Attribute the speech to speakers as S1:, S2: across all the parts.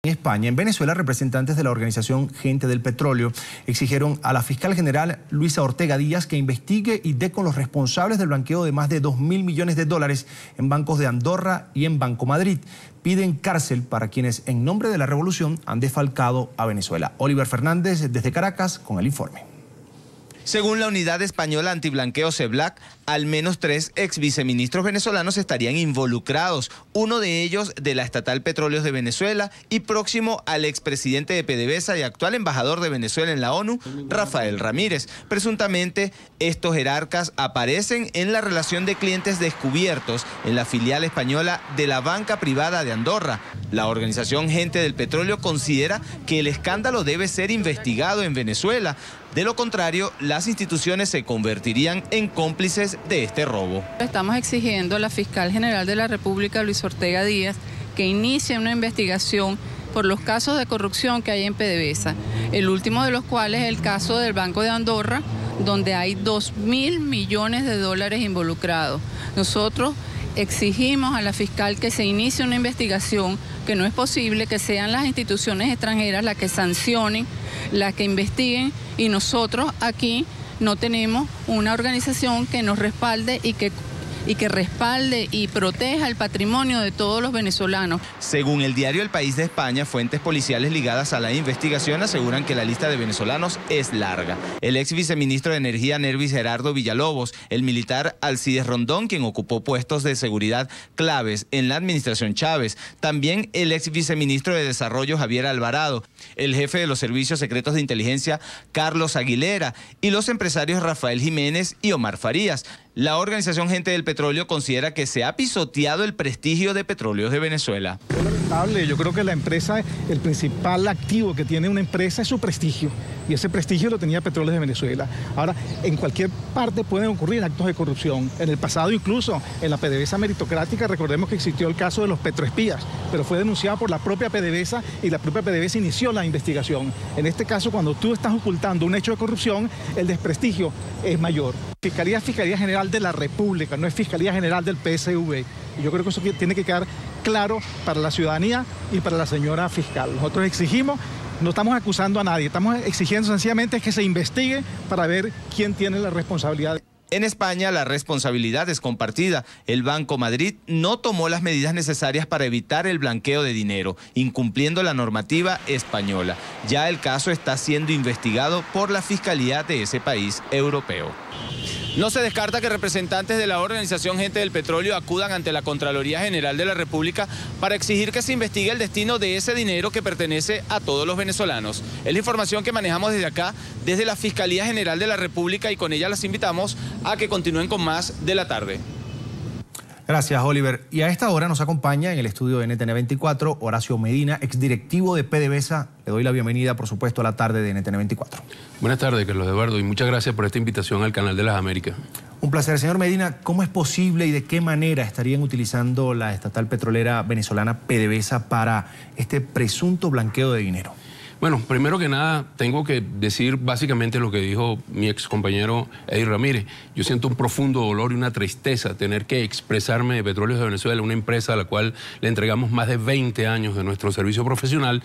S1: En España, en Venezuela, representantes de la organización Gente del Petróleo exigieron a la fiscal general Luisa Ortega Díaz que investigue y dé con los responsables del blanqueo de más de 2.000 millones de dólares en bancos de Andorra y en Banco Madrid. Piden cárcel para quienes en nombre de la revolución han defalcado a Venezuela. Oliver Fernández desde Caracas con el informe.
S2: Según la Unidad Española Antiblanqueo CEBLAC, al menos 3 ex viceministros venezolanos estarían involucrados, uno de ellos de la estatal Petróleos de Venezuela y próximo al expresidente de PDVSA y actual embajador de Venezuela en la ONU, Rafael Ramírez. Presuntamente, estos jerarcas aparecen en la relación de clientes descubiertos en la filial española de la banca privada de Andorra. La organización Gente del Petróleo considera que el escándalo debe ser investigado en Venezuela. De lo contrario, las instituciones se convertirían en cómplices de este robo.
S3: Estamos exigiendo a la fiscal general de la República, Luisa Ortega Díaz, que inicie una investigación por los casos de corrupción que hay en PDVSA, el último de los cuales es el caso del Banco de Andorra, donde hay 2.000 millones de dólares involucrados. Nosotros exigimos a la fiscal que se inicie una investigación, que no es posible que sean las instituciones extranjeras las que sancionen, las que investiguen, y nosotros aquí no tenemos una organización que nos respalde y que respalde y proteja el patrimonio de todos los venezolanos.
S2: Según el diario El País de España, fuentes policiales ligadas a la investigación aseguran que la lista de venezolanos es larga. El ex viceministro de Energía Nervis Gerardo Villalobos, el militar Alcides Rondón, quien ocupó puestos de seguridad claves en la administración Chávez, también el ex viceministro de Desarrollo Javier Alvarado, el jefe de los servicios secretos de inteligencia Carlos Aguilera y los empresarios Rafael Jiménez y Omar Farías. La organización Gente del Petróleo considera que se ha pisoteado el prestigio de Petróleos de Venezuela.
S4: Es lamentable. Yo creo que la empresa, el principal activo que tiene una empresa es su prestigio. Y ese prestigio lo tenía Petróleos de Venezuela. Ahora, en cualquier parte pueden ocurrir actos de corrupción. En el pasado, incluso en la PDVSA meritocrática, recordemos que existió el caso de los petroespías, pero fue denunciado por la propia PDVSA y la propia PDVSA inició la investigación. En este caso, cuando tú estás ocultando un hecho de corrupción, el desprestigio es mayor. Fiscalía es Fiscalía General de la República, no es Fiscalía General del PSV. Y yo creo que eso tiene que quedar claro para la ciudadanía y para la señora fiscal. Nosotros exigimos, no estamos acusando a nadie, estamos exigiendo sencillamente que se investigue para ver quién tiene la responsabilidad.
S2: En España la responsabilidad es compartida. El Banco Madrid no tomó las medidas necesarias para evitar el blanqueo de dinero, incumpliendo la normativa española. Ya el caso está siendo investigado por la Fiscalía de ese país europeo. No se descarta que representantes de la organización Gente del Petróleo acudan ante la Contraloría General de la República para exigir que se investigue el destino de ese dinero que pertenece a todos los venezolanos. Es la información que manejamos desde acá, desde la Fiscalía General de la República, y con ella las invitamos a que continúen con más de la tarde.
S1: Gracias, Oliver. Y a esta hora nos acompaña en el estudio de NTN 24 Horacio Medina, exdirectivo de PDVSA. Le doy la bienvenida, por supuesto, a la tarde de NTN 24.
S5: Buenas tardes, Carlos Eduardo, y muchas gracias por esta invitación al Canal de las Américas.
S1: Un placer. Señor Medina, ¿cómo es posible y de qué manera estarían utilizando la estatal petrolera venezolana PDVSA para este presunto blanqueo de dinero?
S5: Bueno, primero que nada, tengo que decir básicamente lo que dijo mi ex compañero Eddie Ramírez. Yo siento un profundo dolor y una tristeza tener que expresarme de Petróleos de Venezuela, una empresa a la cual le entregamos más de 20 años de nuestro servicio profesional,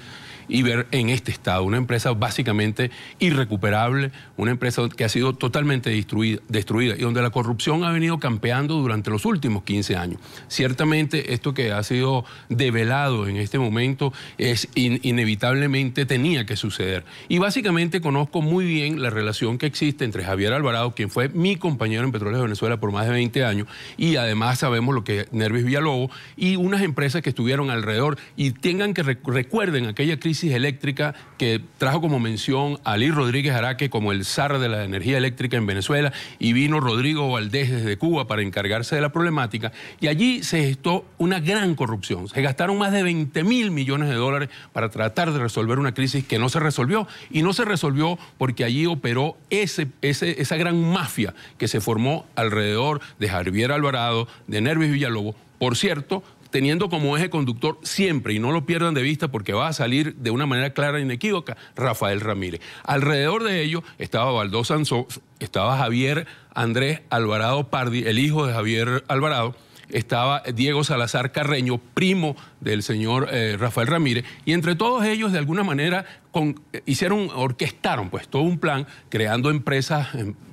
S5: y ver en este estado una empresa básicamente irrecuperable, una empresa que ha sido totalmente destruida y donde la corrupción ha venido campeando durante los últimos 15 años. Ciertamente esto que ha sido develado en este momento es inevitablemente tenía que suceder. Y básicamente conozco muy bien la relación que existe entre Javier Alvarado, quien fue mi compañero en Petróleos de Venezuela por más de 20 años, y además sabemos lo que es Nervis Villalobos y unas empresas que estuvieron alrededor, y tengan que recuerden aquella crisis eléctrica que trajo como mención a Ali Rodríguez Araque como el zar de la energía eléctrica en Venezuela, y vino Rodrigo Valdés desde Cuba para encargarse de la problemática, y allí se gestó una gran corrupción. Se gastaron más de 20.000 millones de dólares para tratar de resolver una crisis que no se resolvió, y no se resolvió porque allí operó esa gran mafia que se formó alrededor de Javier Alvarado, de Nervis Villalobos. Por cierto, teniendo como eje conductor siempre, y no lo pierdan de vista porque va a salir de una manera clara e inequívoca, Rafael Ramírez. Alrededor de ello estaba Baldó Sanzó, estaba Javier Andrés Alvarado Pardi, el hijo de Javier Alvarado, estaba Diego Salazar Carreño, primo del señor Rafael Ramírez, y entre todos ellos de alguna manera orquestaron pues todo un plan creando empresas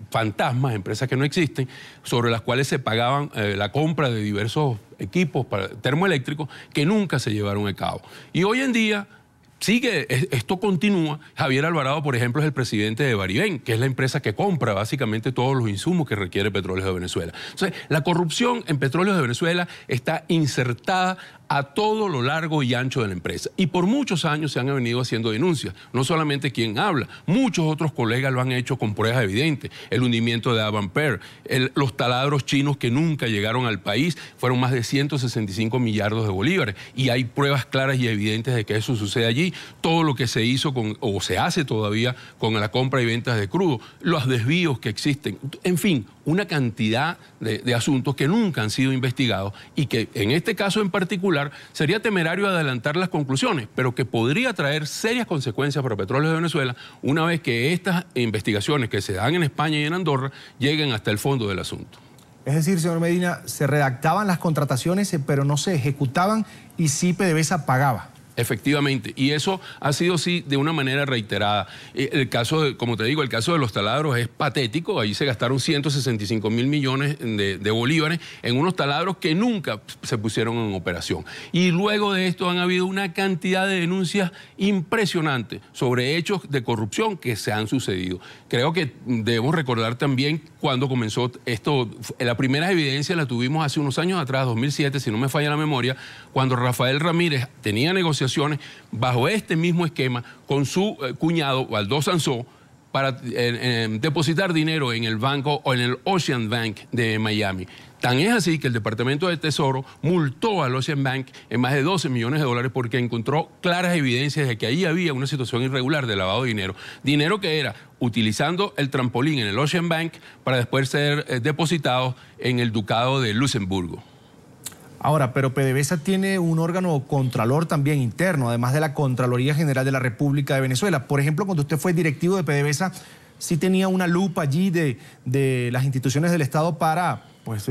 S5: fantasmas, empresas que no existen, sobre las cuales se pagaban la compra de diversos equipos termoeléctricos que nunca se llevaron a cabo. Y hoy en día esto continúa. Javier Alvarado, por ejemplo, es el presidente de Baribén, que es la empresa que compra básicamente todos los insumos que requiere Petróleos de Venezuela. Entonces, la corrupción en Petróleos de Venezuela está insertada a todo lo largo y ancho de la empresa. Y por muchos años se han venido haciendo denuncias. No solamente quien habla, muchos otros colegas lo han hecho con pruebas evidentes. El hundimiento de Avanper, los taladros chinos que nunca llegaron al país, fueron más de 165 millardos de bolívares. Y hay pruebas claras y evidentes de que eso sucede allí. Todo lo que se hizo o se hace todavía con la compra y ventas de crudo, los desvíos que existen, en fin, una cantidad de asuntos que nunca han sido investigados y que en este caso en particular sería temerario adelantar las conclusiones, pero que podría traer serias consecuencias para Petróleos de Venezuela una vez que estas investigaciones que se dan en España y en Andorra lleguen hasta el fondo del asunto.
S1: Es decir, señor Medina, se redactaban las contrataciones, pero no se ejecutaban y sí PDVSA pagaba.
S5: Efectivamente, y eso ha sido sí de una manera reiterada. El caso, como te digo, el caso de los taladros es patético. Ahí se gastaron 165 mil millones de bolívares en unos taladros que nunca se pusieron en operación. Y luego de esto han habido una cantidad de denuncias impresionantes sobre hechos de corrupción que se han sucedido. Creo que debemos recordar también cuando comenzó esto. La primera evidencia la tuvimos hace unos años atrás, 2007, si no me falla la memoria, cuando Rafael Ramírez tenía negociaciones bajo este mismo esquema con su cuñado, Valdós Sansó, para depositar dinero en el banco o en el Ocean Bank de Miami. Tan es así que el Departamento de Tesoro multó al Ocean Bank en más de 12 millones de dólares porque encontró claras evidencias de que ahí había una situación irregular de lavado de dinero. Dinero que era utilizando el trampolín en el Ocean Bank para después ser depositado en el Ducado de Luxemburgo.
S1: Ahora, pero PDVSA tiene un órgano contralor también interno, además de la Contraloría General de la República de Venezuela. Por ejemplo, cuando usted fue directivo de PDVSA, ¿sí tenía una lupa allí de las instituciones del Estado para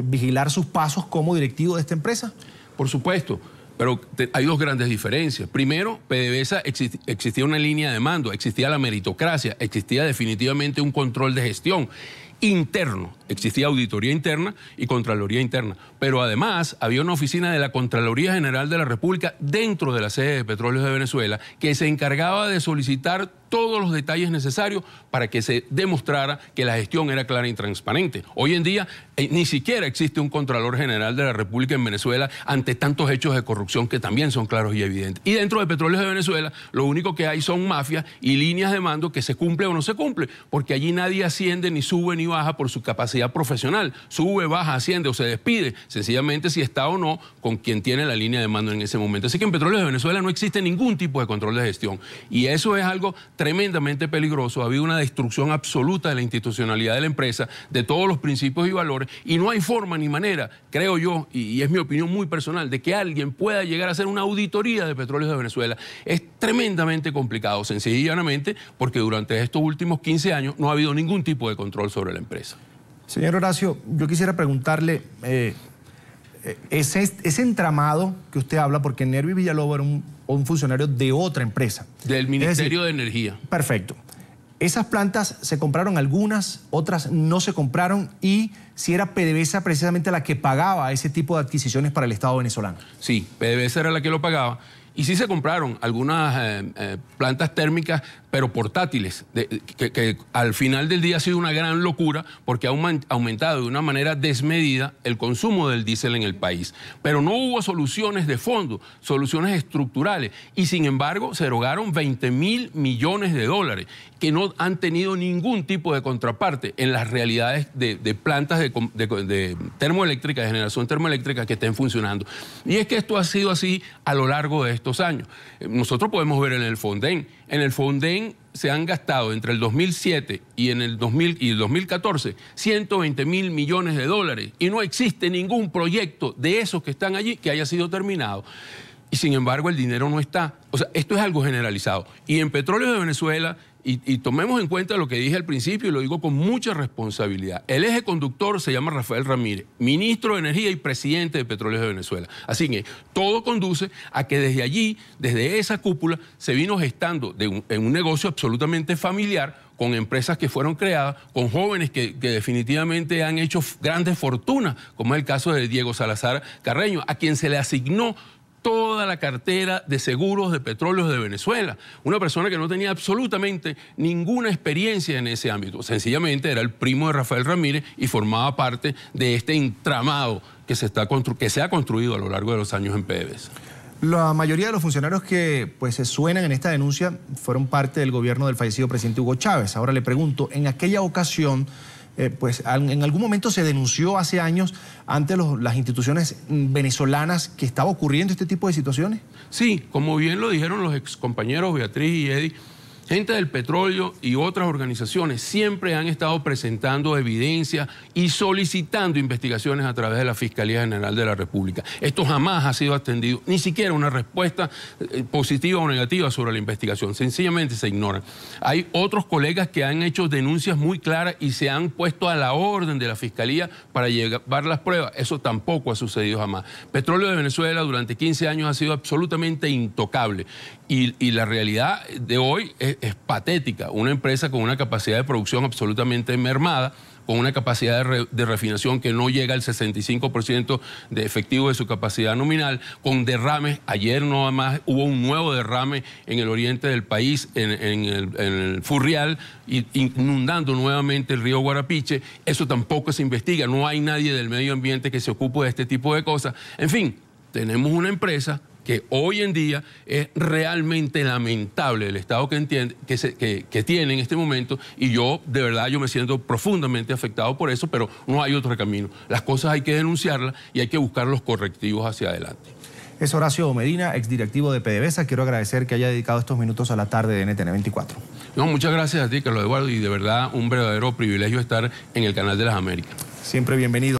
S1: vigilar sus pasos como directivo de esta empresa?
S5: Por supuesto, pero hay dos grandes diferencias. Primero, PDVSA existía una línea de mando, existía la meritocracia, existía definitivamente un control de gestión interno, existía auditoría interna y contraloría interna, pero además había una oficina de la Contraloría General de la República dentro de la sede de Petróleos de Venezuela que se encargaba de solicitar todos los detalles necesarios para que se demostrara que la gestión era clara y transparente. Hoy en día ni siquiera existe un Contralor General de la República en Venezuela ante tantos hechos de corrupción que también son claros y evidentes. Y dentro de Petróleos de Venezuela lo único que hay son mafias y líneas de mando que se cumple o no se cumple, porque allí nadie asciende ni sube ni baja por su capacidad profesional. Sube, baja, asciende o se despide, sencillamente si está o no con quien tiene la línea de mando en ese momento. Así que en Petróleos de Venezuela no existe ningún tipo de control de gestión y eso es algo tremendamente peligroso. Ha habido una destrucción absoluta de la institucionalidad de la empresa, de todos los principios y valores, y no hay forma ni manera, creo yo, y es mi opinión muy personal, de que alguien pueda llegar a hacer una auditoría de Petróleos de Venezuela. Es tremendamente complicado, sencillamente y llanamente, porque durante estos últimos 15 años no ha habido ningún tipo de control sobre la empresa.
S1: Señor Horacio, yo quisiera preguntarle, ese entramado que usted habla, porque Nervi Villalobos era un funcionario de otra empresa.
S5: Del Ministerio de Energía.
S1: Perfecto. Esas plantas se compraron algunas, otras no se compraron, y si era PDVSA precisamente la que pagaba ese tipo de adquisiciones para el Estado venezolano.
S5: Sí, PDVSA era la que lo pagaba. Y sí se compraron algunas plantas térmicas, pero portátiles, que al final del día ha sido una gran locura porque ha aumentado de una manera desmedida el consumo del diésel en el país. Pero no hubo soluciones de fondo, soluciones estructurales. Y sin embargo, se erogaron 20.000 millones de dólares que no han tenido ningún tipo de contraparte en las realidades de plantas de termoeléctricas, de generación termoeléctrica que estén funcionando. Y es que esto ha sido así a lo largo de estos años. Nosotros podemos ver en el Fonden. En el Fonden se han gastado entre el 2007 y el 2014 120.000 millones de dólares y no existe ningún proyecto de esos que están allí que haya sido terminado. Y sin embargo el dinero no está. O sea, esto es algo generalizado. Y en Petróleos de Venezuela y tomemos en cuenta lo que dije al principio y lo digo con mucha responsabilidad. El eje conductor se llama Rafael Ramírez, ministro de Energía y presidente de Petróleos de Venezuela. Así que todo conduce a que desde allí, desde esa cúpula, se vino gestando en un negocio absolutamente familiar, con empresas que fueron creadas, con jóvenes que definitivamente han hecho grandes fortunas, como es el caso de Diego Salazar Carreño, a quien se le asignó toda la cartera de seguros de Petróleos de Venezuela. Una persona que no tenía absolutamente ninguna experiencia en ese ámbito. Sencillamente era el primo de Rafael Ramírez y formaba parte de este entramado que se ha construido a lo largo de los años en PDVSA.
S1: La mayoría de los funcionarios que se suenan en esta denuncia fueron parte del gobierno del fallecido presidente Hugo Chávez. Ahora le pregunto, en aquella ocasión, en algún momento se denunció hace años ante las instituciones venezolanas que estaba ocurriendo este tipo de situaciones.
S5: Sí, como bien lo dijeron los excompañeros Beatriz y Eddie, gente del petróleo y otras organizaciones siempre han estado presentando evidencia y solicitando investigaciones a través de la Fiscalía General de la República. Esto jamás ha sido atendido, ni siquiera una respuesta positiva o negativa sobre la investigación. Sencillamente se ignoran. Hay otros colegas que han hecho denuncias muy claras y se han puesto a la orden de la Fiscalía para llevar las pruebas. Eso tampoco ha sucedido jamás. Petróleo de Venezuela durante 15 años ha sido absolutamente intocable. Y la realidad de hoy es patética. Una empresa con una capacidad de producción absolutamente mermada, con una capacidad de refinación que no llega al 65% de efectivo de su capacidad nominal, con derrames. Ayer no más hubo un nuevo derrame en el oriente del país, en el Furrial, inundando nuevamente el río Guarapiche. Eso tampoco se investiga. No hay nadie del medio ambiente que se ocupe de este tipo de cosas. En fin, tenemos una empresa que hoy en día es realmente lamentable el estado que tiene en este momento, y yo, de verdad, yo me siento profundamente afectado por eso, pero no hay otro camino. Las cosas hay que denunciarlas y hay que buscar los correctivos hacia adelante.
S1: Es Horacio Medina, exdirectivo de PDVSA. Quiero agradecer que haya dedicado estos minutos a la tarde de NTN 24.
S5: No, muchas gracias a ti, Carlos Eduardo, y de verdad un verdadero privilegio estar en el Canal de las Américas.
S1: Siempre bienvenido.